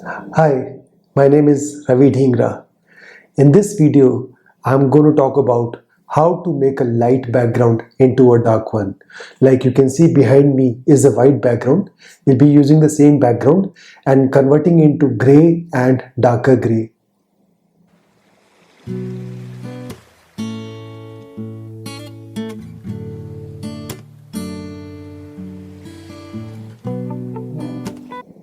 Hi, my name is Ravi Dhingra. In this video, I'm going to talk about how to make a light background into a dark one. Like you can see behind me is a white background. We'll be using the same background and converting into gray and darker gray.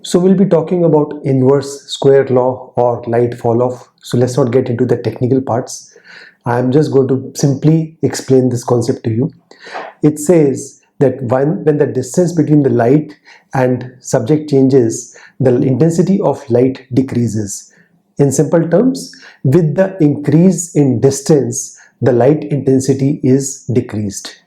So we'll be talking about inverse square law or light fall off. So let's not get into the technical parts. I'm just going to simply explain this concept to you. It says that when the distance between the light and subject changes, the intensity of light decreases. In simple terms, with the increase in distance, the light intensity is decreased.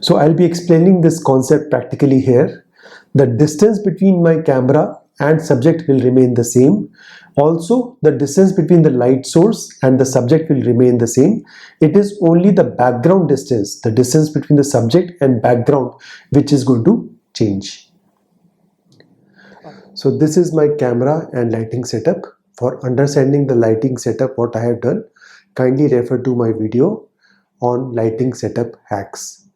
So I'll be explaining this concept practically here. The distance between my camera and subject will remain the same. Also, the distance between the light source and the subject will remain the same. It is only the background distance, the distance between the subject and background, which is going to change. So this is my camera and lighting setup. For understanding the lighting setup, what I have done, kindly refer to my video on lighting setup hacks.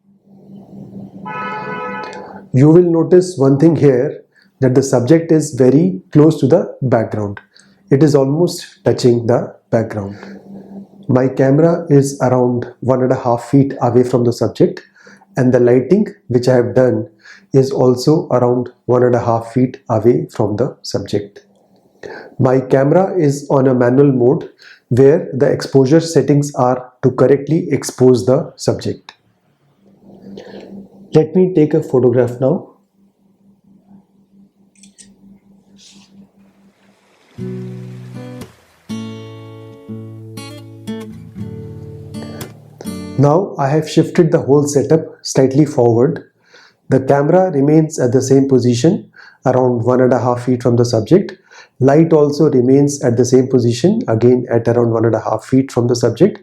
You will notice one thing here, that the subject is very close to the background. It is almost touching the background. My camera is around 1.5 feet away from the subject, and the lighting which I have done is also around 1.5 feet away from the subject. My camera is on a manual mode where the exposure settings are to correctly expose the subject. Let me take a photograph now. Now I have shifted the whole setup slightly forward. The camera remains at the same position around 1.5 feet from the subject. Light also remains at the same position, again at around 1.5 feet from the subject.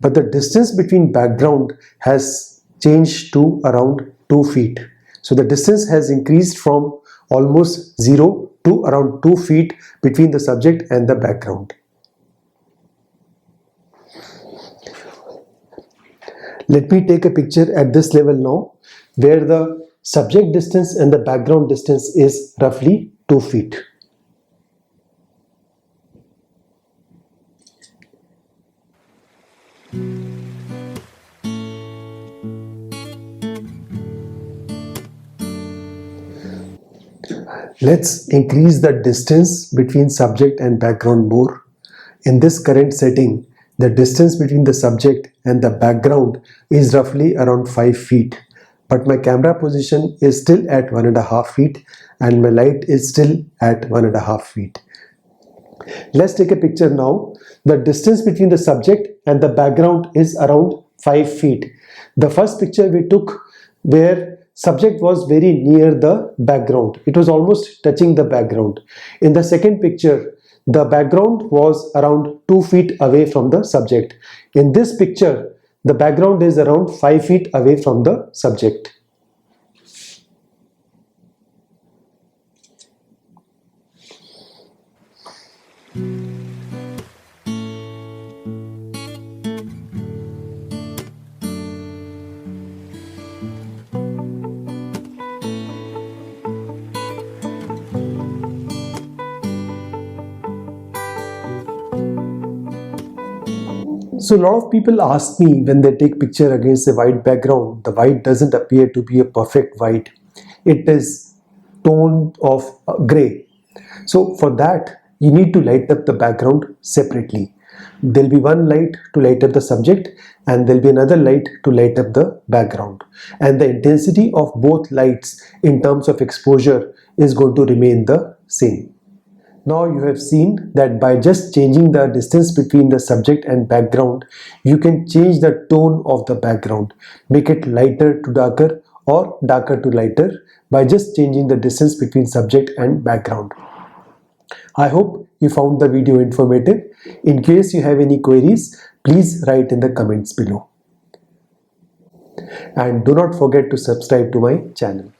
But the distance between background has changed to around 2 feet. So the distance has increased from almost 0 to around 2 feet between the subject and the background. Let me take a picture at this level now, where the subject distance and the background distance is roughly 2 feet. Let's increase the distance between subject and background more. In this current setting, the distance between the subject and the background is roughly around 5 feet. But my camera position is still at 1.5 feet and my light is still at 1.5 feet. Let's take a picture now. The distance between the subject and the background is around 5 feet. The first picture we took where subject was very near the background. It was almost touching the background. In the second picture, the background was around 2 feet away from the subject. In this picture, the background is around 5 feet away from the subject. So a lot of people ask me when they take picture against a white background, the white doesn't appear to be a perfect white. It is tone of gray. So for that, you need to light up the background separately. There'll be one light to light up the subject and there'll be another light to light up the background. And the intensity of both lights in terms of exposure is going to remain the same. Now you have seen that by just changing the distance between the subject and background, you can change the tone of the background, make it lighter to darker or darker to lighter by just changing the distance between subject and background. I hope you found the video informative. In case you have any queries, please write in the comments below. And do not forget to subscribe to my channel.